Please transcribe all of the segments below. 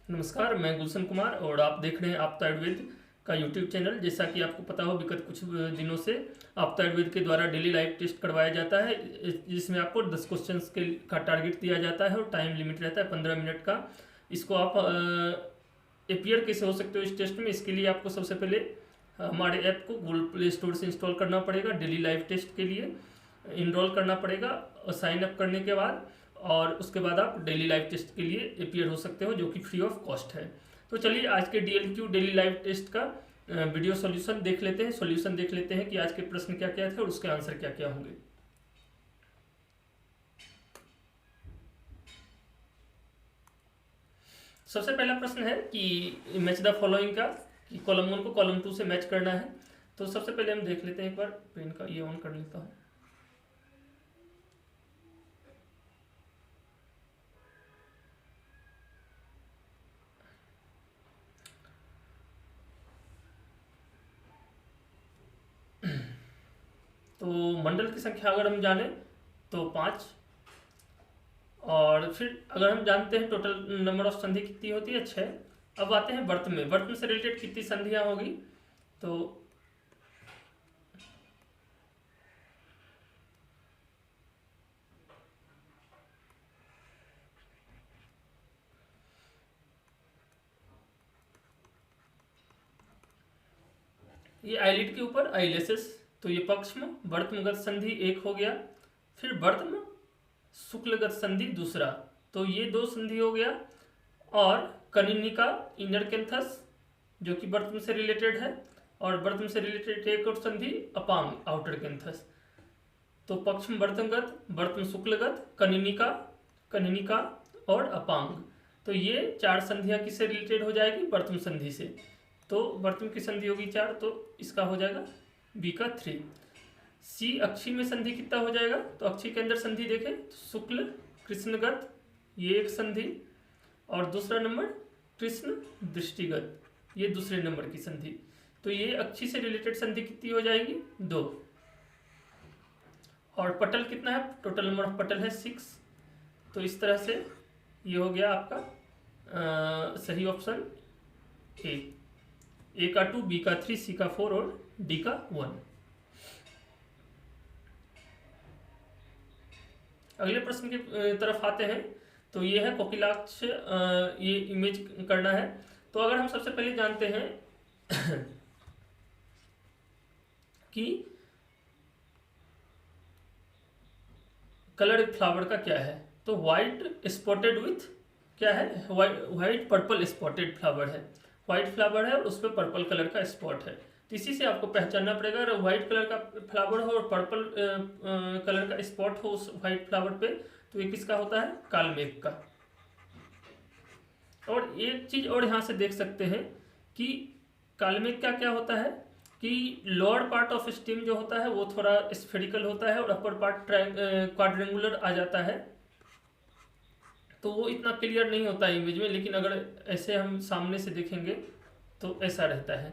नमस्कार, मैं गुलशन कुमार और आप देख रहे हैं आपता आयुर्वेद का यूट्यूब चैनल। जैसा कि आपको पता हो, विगत कुछ दिनों से आपता आयुर्वेद के द्वारा डेली लाइव टेस्ट करवाया जाता है, जिसमें आपको 10 क्वेश्चंस का टारगेट दिया जाता है और टाइम लिमिट रहता है 15 मिनट का। इसको आप अपीयर कैसे हो सकते हो इस टेस्ट में, इसके लिए आपको सबसे पहले हमारे ऐप को गूगल प्ले स्टोर से इंस्टॉल करना पड़ेगा। डेली लाइव टेस्ट के लिए इनरोल करना पड़ेगा और साइन अप करने के बाद, और उसके बाद आप डेली लाइव टेस्ट के लिए अपीयर हो सकते हो, जो कि फ्री ऑफ कॉस्ट है। तो चलिए आज के DLQ डेली लाइव टेस्ट का वीडियो सॉल्यूशन देख लेते हैं। सॉल्यूशन देख लेते हैं कि आज के प्रश्न क्या क्या थे और उसके आंसर क्या क्या होंगे। सबसे पहला प्रश्न है कि मैच द फॉलोइंग का, कि कॉलम 1 को कॉलम 2 से मैच करना है। तो सबसे पहले हम देख लेते हैं, एक बार पेन का ये ऑन कर लेता हूँ। तो मंडल की संख्या अगर हम जाने तो 5, और फिर अगर हम जानते हैं टोटल नंबर ऑफ संधि कितनी होती है, 6। अब आते हैं वर्त में। वर्त में से रिलेटेड कितनी संधियां होगी, तो ये आईलिड के ऊपर आईलेसेस, तो ये पक्ष्म वर्तमगत संधि 1 हो गया। फिर वर्तम शुक्लगत संधि दूसरा, तो ये 2 संधि हो गया। और कनिनिका इनर कैंथस, जो कि वर्तम से रिलेटेड है, और वर्तम से रिलेटेड एक और संधि अपांग आउटर कैंथस। तो पक्ष्म वर्तमगत, वर्तम शुक्लगत, कनिनिका कनिनिका और अपांग, तो ये 4 संधियां किससे रिलेटेड हो जाएगी, वर्तम संधि से। तो वर्तम की संधि होगी 4, तो इसका हो जाएगा बी का 3। सी अक्षी में संधि कितना हो जाएगा, तो अक्षी के अंदर संधि देखें तो शुक्ल कृष्णगत, ये एक संधि, और दूसरा नंबर कृष्ण दृष्टिगत, ये दूसरे नंबर की संधि। तो ये अक्षी से रिलेटेड संधि कितनी हो जाएगी, 2। और पटल कितना है, टोटल नंबर ऑफ पटल है 6। तो इस तरह से ये हो गया आपका सही ऑप्शन ए का 2, बी का 3, सी का 4 और डी का 1। अगले प्रश्न की तरफ आते हैं। तो ये है कोकिलाक्ष, ये इमेज करना है। तो अगर हम सबसे पहले जानते हैं कि कलर फ्लावर का क्या है, तो व्हाइट स्पॉटेड विथ क्या है, व्हाइट पर्पल स्पॉटेड फ्लावर है। व्हाइट फ्लावर है और उस पर पर्पल कलर का स्पॉट है। तो इसी से आपको पहचानना पड़ेगा। अगर व्हाइट कलर का फ्लावर हो और पर्पल कलर का स्पॉट हो उस व्हाइट फ्लावर पे, तो ये किसका होता है, कालमेघ का। और एक चीज और यहाँ से देख सकते हैं कि कालमेघ का क्या होता है कि लोअर पार्ट ऑफ स्टेम जो होता है वो थोड़ा स्फेरिकल होता है और अपर पार्ट क्वाड्रेंगुलर आ जाता है। तो वो इतना क्लियर नहीं होता है इमेज में, लेकिन अगर ऐसे हम सामने से देखेंगे तो ऐसा रहता है।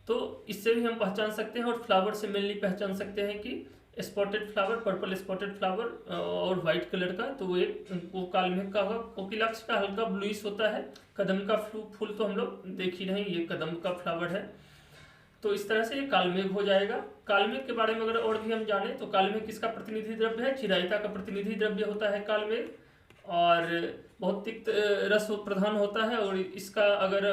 तो इससे भी हम पहचान सकते हैं, और फ्लावर से मेनली पहचान सकते हैं कि spotted flower, purple spotted flower और वाइट कलर का, तो वो कालमेघ का होगा। कोकिलाक्ष का हल्का ब्लूइश होता है। कदम का फूल तो हम लोग देख ही रहे हैं, ये कदम का फ्लावर है। तो इस तरह से ये कालमेघ हो जाएगा। कालमेघ के बारे में अगर और भी हम जाने तो कालमेघ किसका प्रतिनिधि द्रव्य है, चिरायता का प्रतिनिधि द्रव्य होता है कालमेघ, और बहुत तिक्त रस प्रधान होता है। और इसका अगर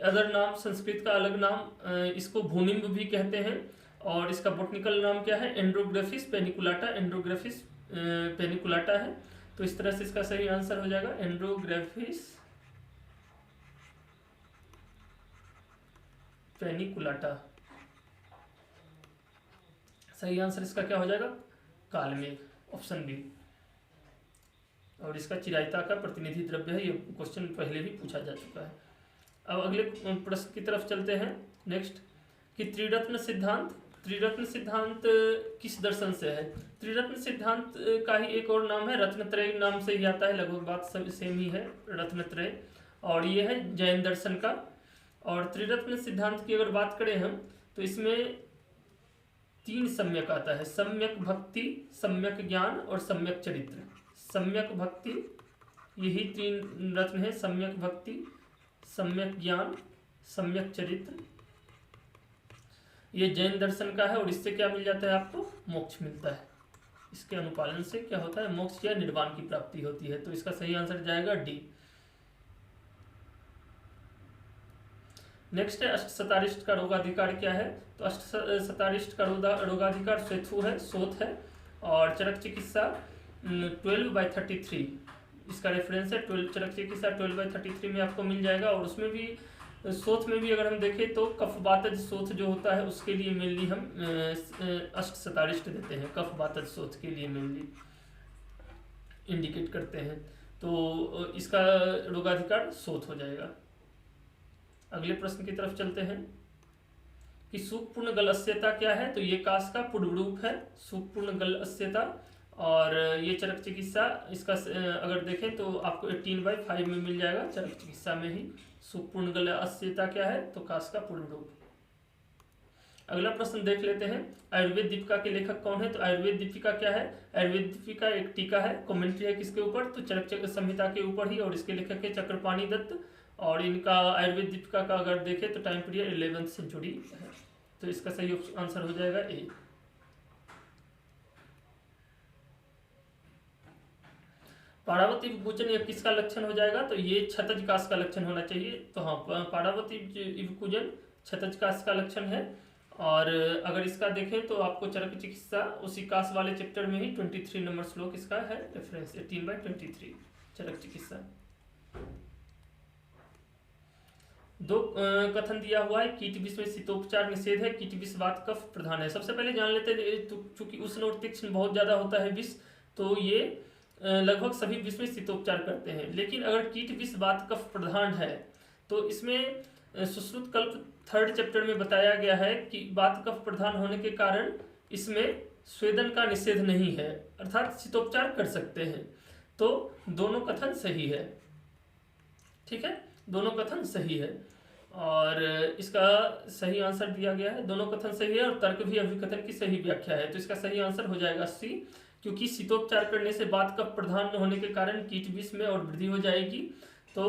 अदर नाम, संस्कृत का अलग नाम, इसको भूनिम्ब भी कहते हैं। और इसका बोटनिकल नाम क्या है, एंड्रोग्राफिस पेनिकुलाटा, एंड्रोग्राफिस पेनिकुलाटा है। तो इस तरह से इसका सही आंसर हो जाएगा एंड्रोग्राफिस पेनिकुलाटा। सही आंसर इसका क्या हो जाएगा, कालमेघ, ऑप्शन बी। और इसका चिरायता का प्रतिनिधि द्रव्य है। ये क्वेश्चन पहले भी पूछा जा चुका है। अब अगले प्रश्न की तरफ चलते हैं। नेक्स्ट, कि त्रिरत्न सिद्धांत, त्रिरत्न सिद्धांत किस दर्शन से है। त्रिरत्न सिद्धांत का ही एक और नाम है, रत्नत्रय नाम से ही आता है, लगभग बात सब सेम ही है, रत्नत्रय। और ये है जैन दर्शन का। और त्रिरत्न सिद्धांत की अगर बात करें हम, तो इसमें 3 सम्यक आता है, सम्यक भक्ति, सम्यक ज्ञान और सम्यक चरित्र। सम्यक भक्ति, यही 3 रत्न है, सम्यक भक्ति, सम्यक ज्ञान, सम्यक चरित्र। ये जैन दर्शन का है और इससे क्या मिल जाता है, आपको मोक्ष मिलता है। इसके अनुपालन से क्या होता है, मोक्ष या निर्वाण की प्राप्ति होती है। तो इसका सही आंसर जाएगा डी। नेक्स्ट है अष्टशतारिष्ट का रोगाधिकार क्या है। तो अष्टशतारिष्ट का रोगाधिकार श्वेथु है, शोथ है, और चरक चिकित्सा 12/33 इसका रेफरेंस है। 12 चरक चिकित्सा 12/33 में आपको मिल जाएगा। और उसमें भी शोथ में भी अगर हम देखें तो कफवातज शोथ जो होता है उसके लिए मेनली हम अष्टशतारिष्ट देते हैं, कफवातज शोथ के लिए मेनली इंडिकेट करते हैं। तो इसका रोगाधिकार शोथ हो जाएगा। अगले प्रश्न की तरफ चलते हैं कि सुखपूर्ण गलस्यता क्या है। तो ये कास का पूर्व रूप है, सुखपूर्ण गलस्यता। और ये चरक चिकित्सा, इसका अगर देखें तो आपको 18/5 में मिल जाएगा, चरक चिकित्सा में ही। सुखपूर्ण गलस्यता क्या है, तो कास का पूर्व रूप। अगला प्रश्न देख लेते हैं, आयुर्वेद दीपिका के लेखक कौन है। तो आयुर्वेद दीपिका क्या है, आयुर्वेद दीपिका एक टीका है, कमेंट्री है किसके ऊपर, तो चरक संहिता के ऊपर ही। और इसके लेखक है चक्रपाणि दत्त। और इनका आयुर्वेद दीपिका का अगर देखें तो टाइम पीरियड 11वीं सेंचुरी है। तो इसका सही आंसर हो जाएगा ए। पारावती विभूजन यह किसका लक्षण हो जाएगा, तो ये क्षतज काश का लक्षण होना चाहिए। तो हाँ, पारावती विभूजन क्षतज काश का लक्षण है। और अगर इसका देखें तो आपको चरक चिकित्सा उसी काश वाले चैप्टर में ही 23 नंबर श्लोक इसका है रेफरेंस, 18/23 चरक चिकित्सा। 2 कथन दिया हुआ है, कीट विष में शीतोपचार निषेध है, कीट विष वात कफ प्रधान है। सबसे पहले जान लेते हैं, चूंकि उष्ण और तीक्ष्ण बहुत ज्यादा होता है विष, तो ये लगभग सभी विष में शीतोपचार करते हैं। लेकिन अगर कीट विष वात कफ प्रधान है तो इसमें सुश्रुत कल्प 3rd चैप्टर में बताया गया है कि वात कफ प्रधान होने के कारण इसमें स्वेदन का निषेध नहीं है, अर्थात शीतोपचार कर सकते हैं। तो दोनों कथन सही है, ठीक है, दोनों कथन सही है। और इसका सही आंसर दिया गया है, दोनों कथन सही है और तर्क भी अभिकथन की सही व्याख्या है। तो इसका सही आंसर हो जाएगा सी, क्योंकि शीतोपचार करने से वात कफ प्रधान होने के कारण कीट विष में और वृद्धि हो जाएगी। तो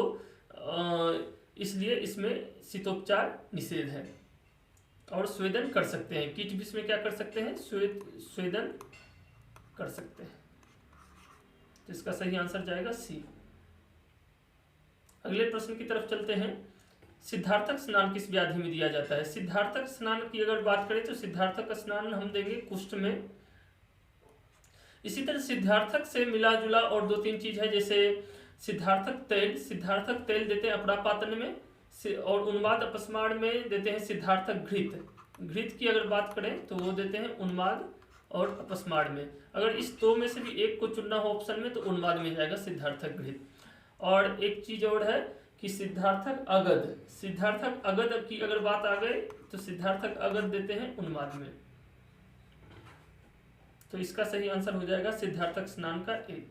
इसलिए इसमें शीतोपचार निषेध है। और स्वेदन कर सकते हैं, कीट विष में क्या कर सकते हैं, स्वेदन कर सकते हैं। तो इसका सही आंसर जाएगा सी। अगले प्रश्न की तरफ चलते हैं, सिद्धार्थक स्नान किस व्याधि में दिया जाता है। सिद्धार्थक स्नान की अगर बात करें तो सिद्धार्थक स्नान हम देंगे कुष्ठ में। इसी तरह सिद्धार्थक से मिला जुला और 2-3 चीज है, जैसे सिद्धार्थक तेल देते हैं अपरापातन में, और उन्माद अपस्मार में देते हैं सिद्धार्थक घृत की अगर बात करें तो वो देते हैं उन्माद और अपस्मार में। अगर इस 2 में से भी एक को चुनना हो ऑप्शन में तो उन्माद में जाएगा सिद्धार्थक घृत। और एक चीज और है कि सिद्धार्थक अगध की अगर बात आ गई तो सिद्धार्थक अगध देते हैं उन्माद में। तो इसका सही आंसर हो जाएगा सिद्धार्थक स्नान का ए।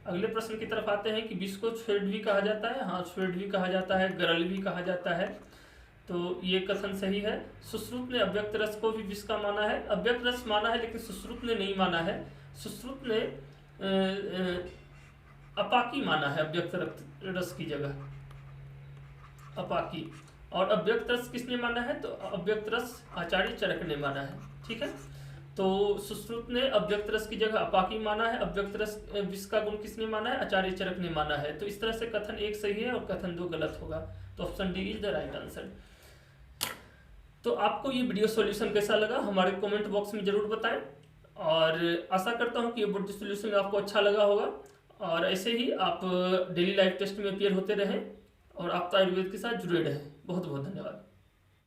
अगले प्रश्न की तरफ आते हैं कि विष को स्वेड भी कहा जाता है। हाँ, स्वेड भी कहा जाता है, गरल भी कहा जाता है। तो ये कथन सही है। सुश्रुत ने अव्यक्त रस को भी विष का माना है, अव्यक्त रस माना है लेकिन सुश्रुत ने नहीं माना है। सुश्रुत ने अपाकी माना है, अव्यक्त रस की जगह अपाकी। और अव्यक्त रस किसने माना है, तो अव्यक्त रस आचार्य चरक ने माना है, ठीक है। तो सुश्रुत ने अव्यक्त रस की जगह अपाकी माना है, अव्यक्त रस विष का गुण किसने माना है, आचार्य चरक ने माना है। तो इस तरह से कथन 1 सही है और कथन 2 गलत होगा। तो option D is the right answer. तो आपको ये वीडियो सॉल्यूशन कैसा लगा हमारे कमेंट बॉक्स में जरूर बताएं, और आशा करता हूँ कि ये वीडियो सॉल्यूशन आपको अच्छा लगा होगा। और ऐसे ही आप डेली लाइव टेस्ट में अपीयर होते रहें और आप तो आयुर्वेद के साथ जुड़े रहें। बहुत बहुत धन्यवाद।